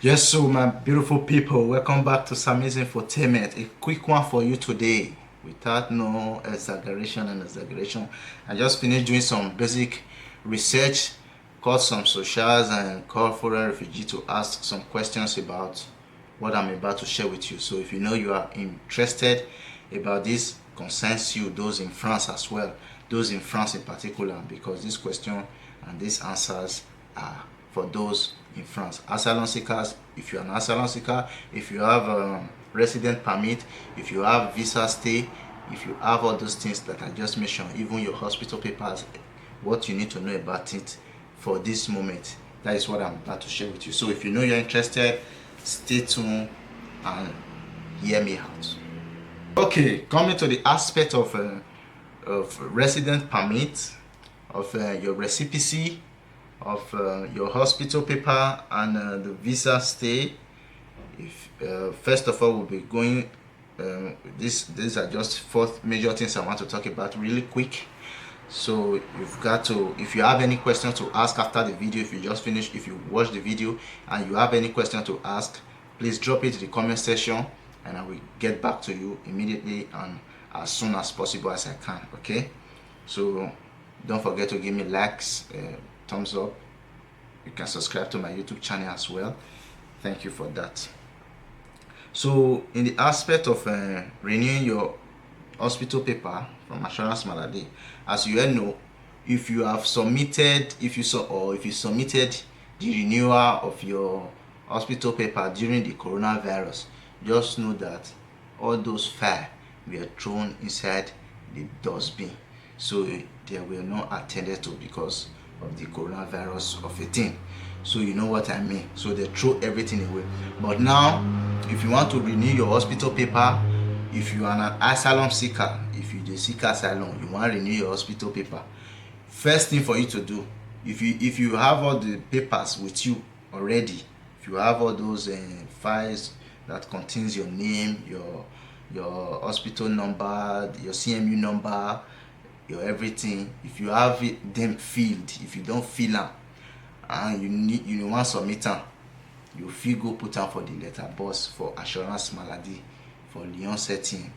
Yes, so my beautiful people, welcome back to Samizy Infotainment. A quick one for you today, without no exaggeration. I just finished doing some basic research, called some socials and called foreign refugee to ask some questions about what I'm about to share with you. So if you know you are interested about this, concerns you, those in France as well, those in France in particular, because this question and these answers are for those in France. Asylum seekers, if you're an asylum seeker, if you have a resident permit, if you have visa stay, if you have all those things that I just mentioned, even your hospital papers, what you need to know about it for this moment. That is what I'm about to share with you. So if you know you're interested, stay tuned and hear me out. Okay, coming to the aspect of resident permit, of your recipe, of your hospital paper and the visa stay. If first of all, we'll be going. These are just four major things I want to talk about really quick. So you've got to, if you have any question to ask after the video, if you just finished, if you watch the video and you have any question to ask, please drop it in the comment section and I will get back to you immediately and as soon as possible as I can. Okay, so don't forget to give me likes, thumbs up. You can subscribe to my YouTube channel as well. Thank you for that. So in the aspect of renewing your hospital paper from assurance malady, as you all know, if you have submitted, if you submitted the renewal of your hospital paper during the coronavirus, just know that all those files were thrown inside the dustbin, so they were not attended to because of the coronavirus of a thing. So you know what I mean. So they throw everything away. But now, if you want to renew your hospital paper, if you are an asylum seeker, if you seek asylum, you want to renew your hospital paper, first thing for you to do, if you have all the papers with you already, if you have all those files that contains your name, your hospital number, your CMU number, your everything, if you have them filled, if you don't fill them and you want to submit them, you fit go put am for the letter box for assurance malady for Lyon setting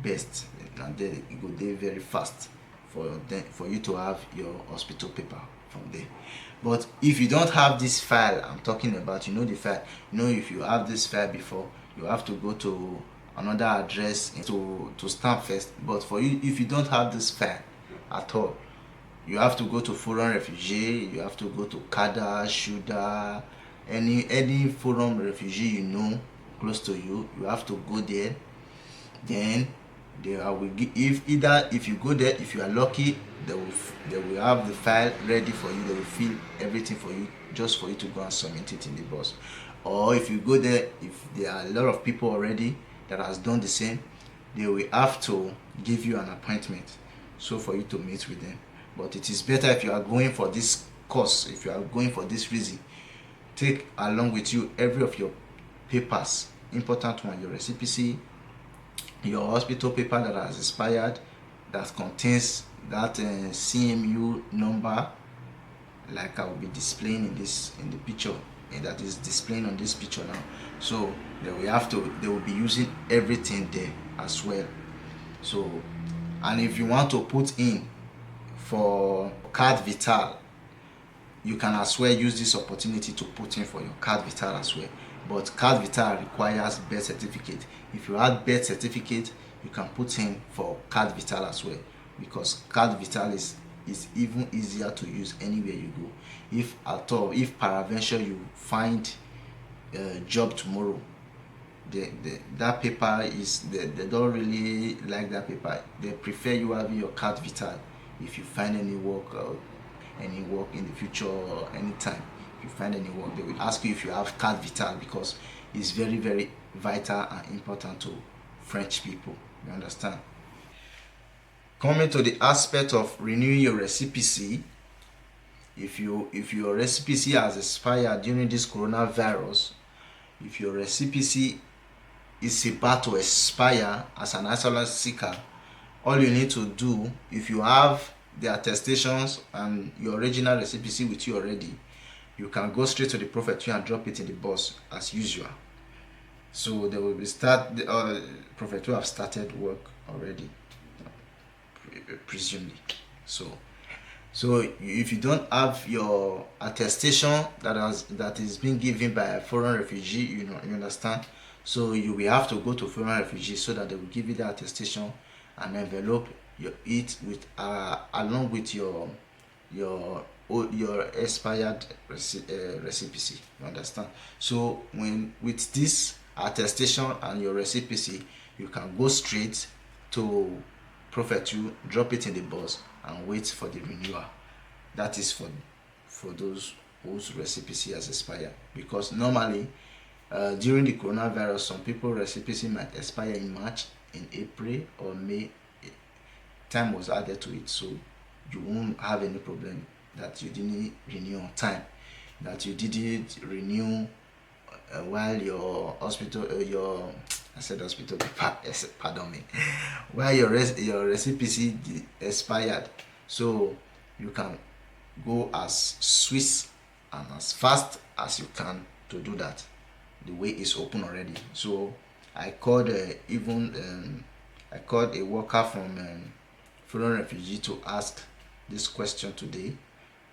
best, and then it go dey very fast for you to have your hospital paper from there. But if you don't have this file I'm talking about, you know the file, you know, if you have this file before, you have to go to another address to stamp first. But for you, if you don't have this file at all, you have to go to foreign refugee, you have to go to Kada, Shuda, any foreign refugee you know close to you, you have to go there. Then they will give, if you go there, if you are lucky, they will have the file ready for you. They will fill everything for you just for you to go and submit it in the box. Or if you go there, if there are a lot of people already that has done the same, they will have to give you an appointment so for you to meet with them. But it is better if you are going for this course, if you are going for this reason, take along with you every of your papers, important one, your recipe, your hospital paper that has expired, that contains that CMU number, like I will be displaying in the picture, and that is displaying on this picture now. So they will be using everything there as well. So, and if you want to put in for card vital, you can as well use this opportunity to put in for your card vital as well. But card vital requires birth certificate. If you have birth certificate, you can put in for card vital as well, because card vital is even easier to use anywhere you go. If at all, if peradventure you find a job tomorrow, that paper is they don't really like that paper. They prefer you having your card vital. If you find any work in the future or anytime, if you find any work, they will ask you if you have card vital, because it's very, very vital and important to French people. You understand? Coming to the aspect of renewing your recipe, if your recipe has expired during this coronavirus, if your recipe is about to expire as an asylum seeker, all you need to do, if you have the attestations and your original recipe with you already, you can go straight to the Prophet and drop it in the bus as usual. So they will be Prophet have started work already, presumably. So if you don't have your attestation that is being given by a foreign refugee, you understand. So you will have to go to foreign refugee so that they will give you the attestation and envelope it with along with your expired recipe. You understand. So with this attestation and your recipe, you can go straight to Prophet, you drop it in the bus and wait for the renewal. That is for those whose recipe has expired, because normally during the coronavirus, some people recipe might expire in March, in April or May. Time was added to it, so you won't have any problem that you didn't renew on time, that you didn't renew while your hospital pardon me, while your recipe expired. So you can go as swift and as fast as you can to do that. The way is open already. So I called I called a worker from foreign refugee to ask this question today,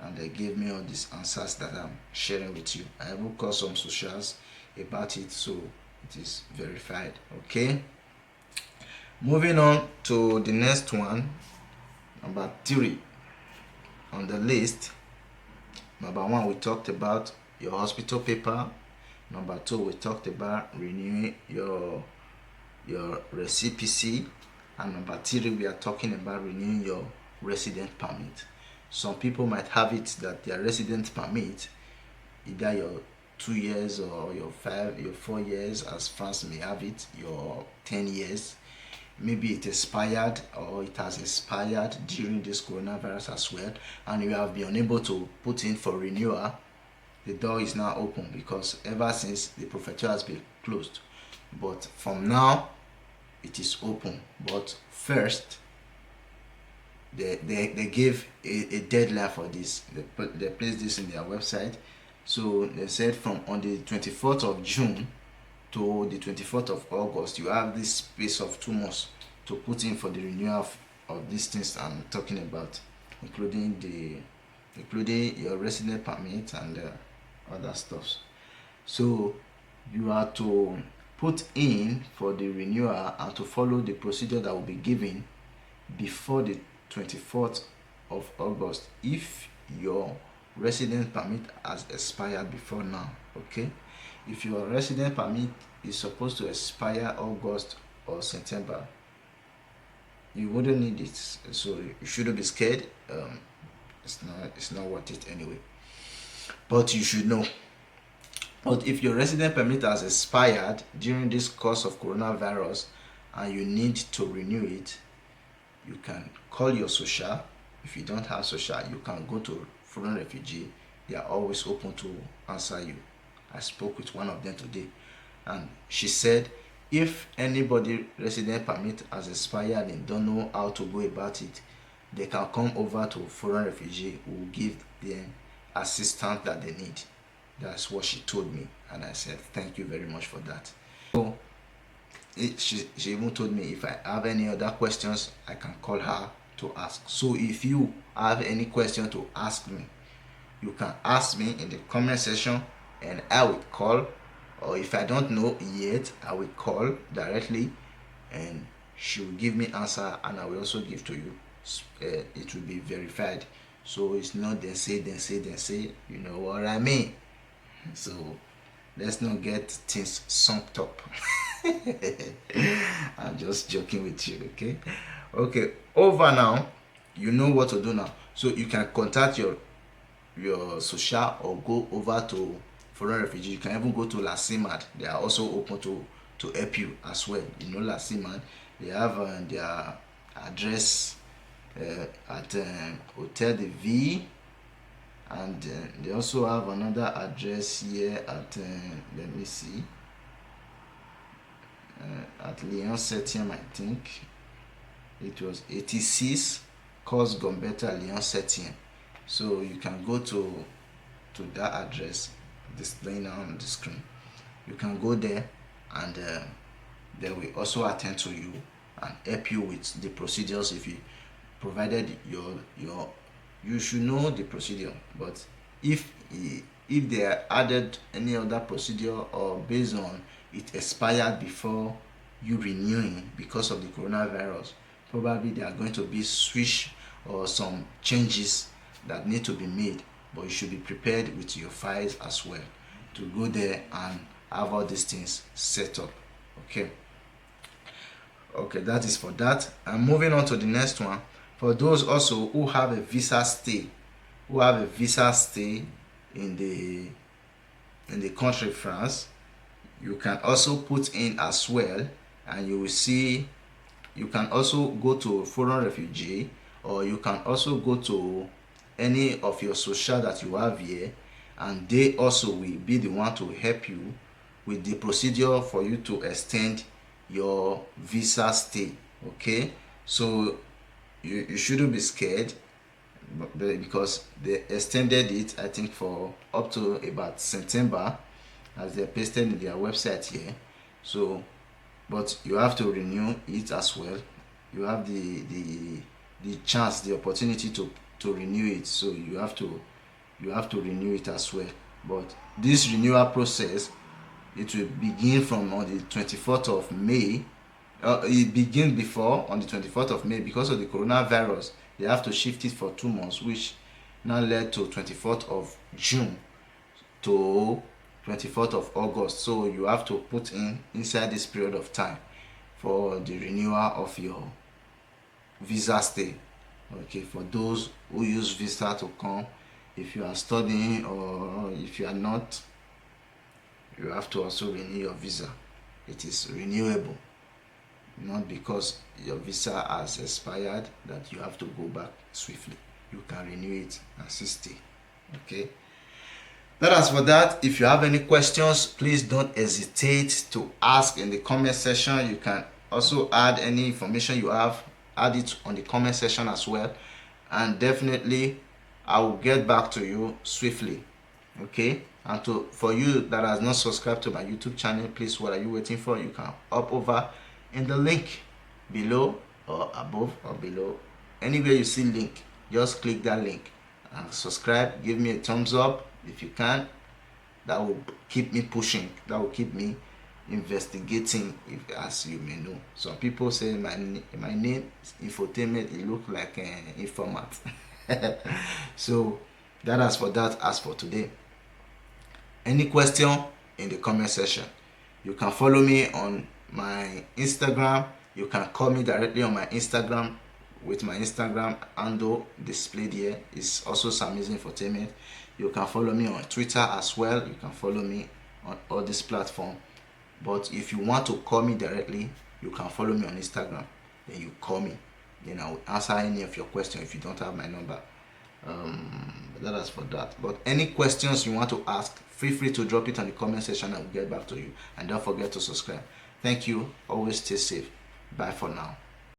and they gave me all these answers that I'm sharing with you. I will call some socials about it, so it is verified. Okay, moving on to the next one, number 3 on the list. Number 1, we talked about your hospital paper. Number 2, we talked about renewing your recipe. And number 3, we are talking about renewing your resident permit. Some people might have it that their resident permit, either your 2 years or your 4 years, as France may have it, your 10 years. Maybe it expired or it has expired during this coronavirus as well, and you have been unable to put in for renewal. The door is now open, because ever since the prefecture has been closed, but from now it is open. But first they gave a deadline for this. They placed this in their website. So they said from on the 24th of June to the 24th of August, you have this space of 2 months to put in for the renewal of these things I'm talking about, including your resident permit and other stuff. So you have to put in for the renewal and to follow the procedure that will be given before the 24th of August if your resident permit has expired before now. Okay, if your resident permit is supposed to expire August or September, you wouldn't need it, so you shouldn't be scared. It's not worth it anyway, but you should know. But if your resident permit has expired during this course of coronavirus and you need to renew it, you can call your social. If you don't have social, you can go to foreign refugee. They are always open to answer you. I spoke with one of them today, and she said if anybody resident permit has expired and don't know how to go about it, they can come over to foreign refugee who will give them assistance that they need. That's what she told me, and I said thank you very much for that. So she even told me if I have any other questions, I can call her to ask. So if you have any question to ask me, you can ask me in the comment section and I will call, or if I don't know yet, I will call directly and she will give me answer, and I will also give to you. It will be verified, so it's not they say, you know what I mean. So let's not get things sunk up. I'm just joking with you. Okay, over now. You know what to do now, so you can contact your social or go over to foreign refugee. You can even go to La CMAD. They are also open to help you as well. You know La CMAD, they have their address at Hotel de Ville, and they also have another address here at let me see, at Lyon 7, I think it was 86 Cos Gambetta, Lyon 7. So you can go to to that address displaying on the screen. You can go there, and they will also attend to you and help you with the procedures. If you provided you should know the procedure, but if they added any other procedure, or based on it expired before you renewing because of the coronavirus, probably there are going to be switch or some changes that need to be made. But you should be prepared with your files as well to go there and have all these things set up. Okay, that is for that. And moving on to the next one, for those also who have a visa stay, in the country France, you can also put in as well, and you will see you can also go to foreign refugee, or you can also go to any of your social that you have here, and they also will be the one to help you with the procedure for you to extend your visa stay. Okay, so you shouldn't be scared, because they extended it, I think, for up to about September, as they pasted in their website here. So, but you have to renew it as well. You have the chance, the opportunity to renew it, so you have to renew it as well. But this renewal process, it will begin from on the 24th of May. It begins before, on the 24th of May, because of the coronavirus. They have to shift it for 2 months, which now led to 24th of June to 24th of August. So you have to put inside this period of time for the renewal of your visa stay. Okay, for those who use visa to come, if you are studying or if you are not, you have to also renew your visa. It is renewable, not because your visa has expired that you have to go back swiftly. You can renew it and still stay. Okay, that is for that. If you have any questions, please don't hesitate to ask in the comment section. You can also add any information you have, add it on the comment section as well, and definitely I will get back to you swiftly. Okay, and for you that has not subscribed to my YouTube channel, please, what are you waiting for? You can hop over in the link below, or above or below, anywhere you see link, just click that link and subscribe. Give me a thumbs up if you can. That will keep me pushing, that will keep me investigating, as you may know. Some people say my name is infotainment, it look like an informant. So that is for that. As for today, any question in the comment section. You can follow me on my Instagram. You can call me directly on my Instagram, with my Instagram handle displayed here. It's also samizy infotainment. You can follow me on Twitter as well. You can follow me on all this platform. But if you want to call me directly, you can follow me on Instagram. Then you call me. Then I will answer any of your questions if you don't have my number. That is for that. But any questions you want to ask, feel free to drop it on the comment section. I will get back to you. And don't forget to subscribe. Thank you. Always stay safe. Bye for now.